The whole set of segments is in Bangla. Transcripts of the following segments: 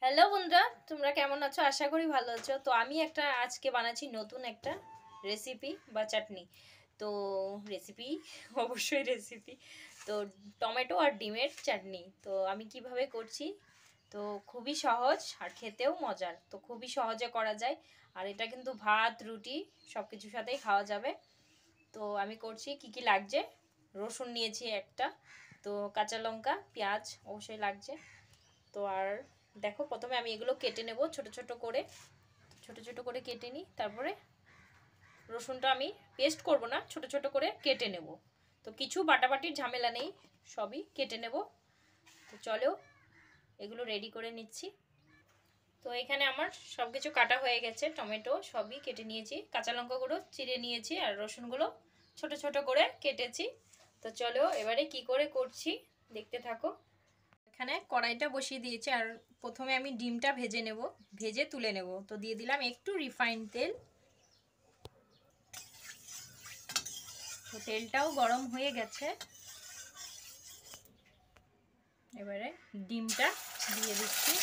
হ্যালো বন্ধুরা, তোমরা কেমন আছো? আশা করি ভালো আছো। তো আমি আজকে বানাচ্ছি নতুন একটা রেসিপি বা চাটনি। তো রেসিপি অবশ্যই রেসিপি। তো টমেটো আর ডিমের চাটনি। তো আমি কিভাবে করছি? তো খুবই সহজ আর খেতেও মজার। তো খুবই সহজে করা যায়। আর এটা কিন্তু ভাত, রুটি সব কিছুর সাথেই খাওয়া যাবে। তো আমি করছি কি কি লাগছে। রসুন নিয়েছি একটা, তো কাঁচা লঙ্কা, পেঁয়াজ অবশ্যই লাগছে। তো আর দেখো, প্রথমে আমি এগুলো কেটে নেব ছোট ছোট করে, ছোট ছোট করে কেটে নিই। তারপরে রসুনটা আমি পেস্ট করব না, ছোট ছোট করে কেটে নেব। তো কিছু বাটাবাটির ঝামেলা নেই, সবই কেটে নেব। তো চলো এগুলো রেডি করে নিচ্ছি। তো এখানে আমার সব কিছু কাটা হয়ে গেছে, টমেটো সবই কেটে নিয়েছি, কাঁচা লঙ্কাগুলো চিড়ে নিয়েছি, আর রসুনগুলো ছোট ছোট করে কেটেছি। তো চলো এবারে কি করে করছি দেখতে থাকো। এখানে কড়াইটা বসিয়ে দিয়েছি, আর প্রথমে আমি ডিমটা ভেজে নেব, ভেজে তুলে নেব। তো দিয়ে দিলাম একটু রিফাইন্ড তেল। তো তেলটাও গরম হয়ে গেছে, এবারে ডিমটা দিয়ে দিচ্ছি।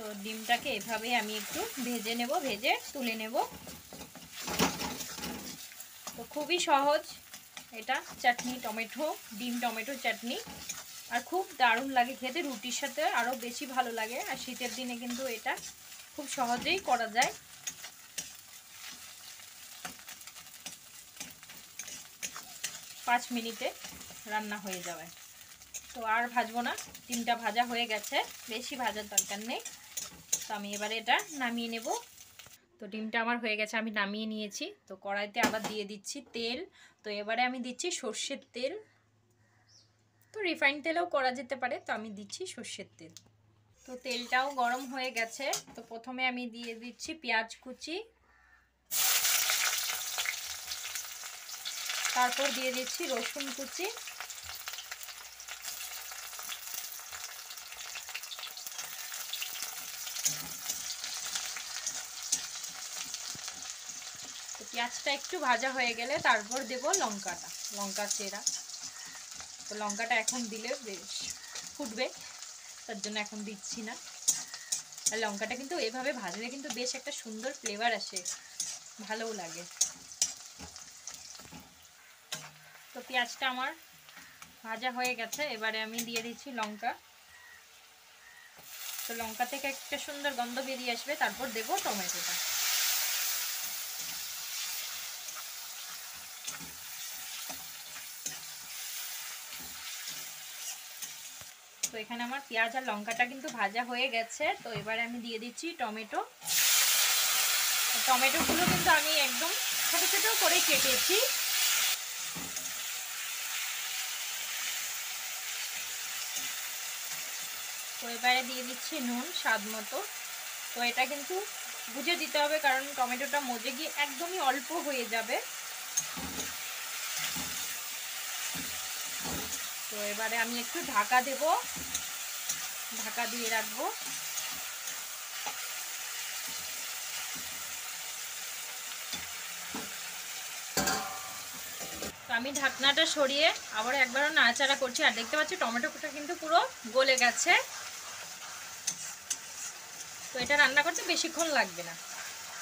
তো ডিমটাকে এভাবে আমি একটু ভেজে নেব, ভেজে তুলে নেব। তো খুবই সহজ এটা চাটনি, টমেটো ডিম টমেটো চাটনি। আর খুব দারুণ লাগে খেতে, রুটির সাথে আরও বেশি ভালো লাগে। আর শীতের দিনে কিন্তু এটা খুব সহজেই করা যায়। 5 মিনিটে রান্না হয়ে যাবে। তো আর ভাজবো না, ডিমটা ভাজা হয়ে গেছে, বেশি ভাজার দরকার নেই। তো আমি এবারে এটা নামিয়ে নেব। তো ডিমটা আমার হয়ে গেছে, আমি নামিয়ে নিয়েছি। তো কড়াইতে আবার দিয়ে দিচ্ছি তেল। তো এবারে আমি দিচ্ছি সর্ষের তেল। তো রিফাইন্ড তেলেও করা যেতে পারে, তো আমি দিচ্ছি সর্ষের তেল। তো তেলটাও গরম হয়ে গেছে। তো প্রথমে আমি দিয়ে দিচ্ছি পেঁয়াজ কুচি, তারপর দিয়ে দিচ্ছি রসুন কুচি, তো পেঁয়াজটা একটু ভাজা হয়ে গেলে তারপর দেব লঙ্কাটা, লঙ্কা চেরা। তো লঙ্কাটা এখন দিলে বেশ ফুটবে, তার জন্য এখন দিচ্ছি না। আর লঙ্কাটা কিন্তু এভাবে ভাজলে কিন্তু বেশ একটা সুন্দর ফ্লেভার আসে, ভালোও লাগে। তো পেঁয়াজটা আমার ভাজা হয়ে গেছে, এবারে আমি দিয়ে দিচ্ছি লঙ্কা। তো লঙ্কা থেকে একটা সুন্দর গন্ধ বেরিয়ে আসবে, তারপর দেব টমেটোটা। তো এখানে আমার পেঁয়াজ আর লঙ্কাটা কিন্তু ভাজা হয়ে গেছে। তো এবারে আমি দিয়ে দিচ্ছি টমেটো। টমেটোগুলো কিন্তু আমি একদম ছোটো ছোটো করে কেটেছি। তো এবারে দিয়ে দিচ্ছি নুন স্বাদ মতো। তো এটা কিন্তু বুঝে দিতে হবে, কারণ টমেটোটা মজে গিয়ে একদমই অল্প হয়ে যাবে। তো এবারে আমি একটু ঢাকা দেব, ঢাকা দিয়ে রাখবো। তো আমি ঢাকনাটা সরিয়ে আবার একবারও নাড়াচাড়া করছি, আর দেখতে পাচ্ছি টমেটোটা কিন্তু পুরো গলে গেছে। তো এটা রান্না করতে বেশিক্ষণ লাগবে না।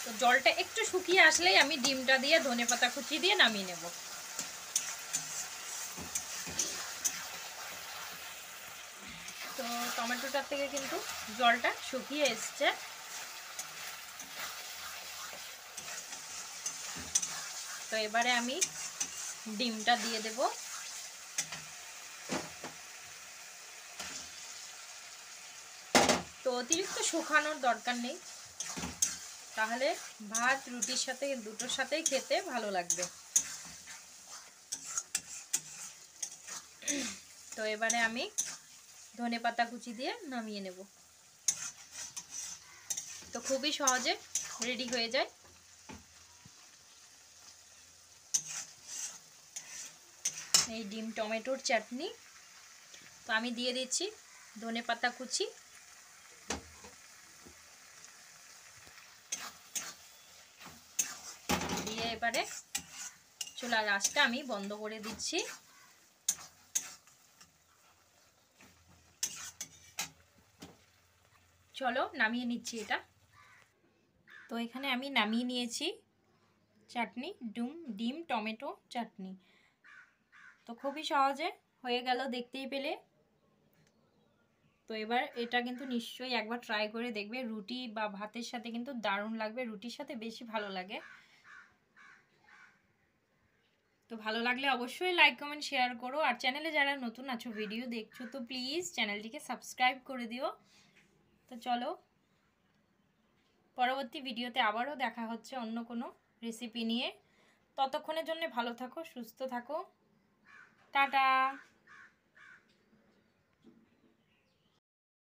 তো জলটা একটু শুকিয়ে আসলেই আমি ডিমটা দিয়ে ধনেপাতা কুচি দিয়ে নামিয়ে নেব। তো টমেটোটার থেকে কিন্তু জলটা শুকিয়ে এসছে। তো এবারে আমি ডিমটা দিয়ে দেব। তো অতিরিক্ত শুকানোর দরকার নেই, তাহলে ভাত রুটির সাথে দুটোর সাথেই খেতে ভালো লাগবে। তো এবারে আমি ধনেপাতা কুচি দিয়ে নামিয়ে নেব। তো খুবই সহজে রেডি হয়ে যায় এই ডিম টমেটোর চাটনি। তো আমি দিয়ে দিচ্ছি ধনেপাতা কুচি। এবারে চুলার আঁচটা আমি বন্ধ করে দিচ্ছি। চলো নামিয়ে নিচ্ছি এটা। তো এখানে আমি নামিয়ে নিয়েছি চাটনি, ডিম টমেটো চাটনি। তো খুবই সহজে হয়ে গেল, দেখতেই পেলে। তো এবার এটা কিন্তু নিশ্চয়ই একবার ট্রাই করে দেখবে, রুটি বা ভাতের সাথে কিন্তু দারুণ লাগবে, রুটির সাথে বেশি ভালো লাগে। তো ভালো লাগলে অবশ্যই লাইক কমেন্ট শেয়ার করো, আর চ্যানেলে যারা নতুন আছো ভিডিও দেখছো তো প্লিজ চ্যানেলটিকে সাবস্ক্রাইব করে দিও। তো চলো পরবর্তী ভিডিওতে আবারও দেখা হচ্ছে অন্য কোনো রেসিপি নিয়ে। ততক্ষণের জন্য ভালো থাকো, সুস্থ থাকো, টাটা।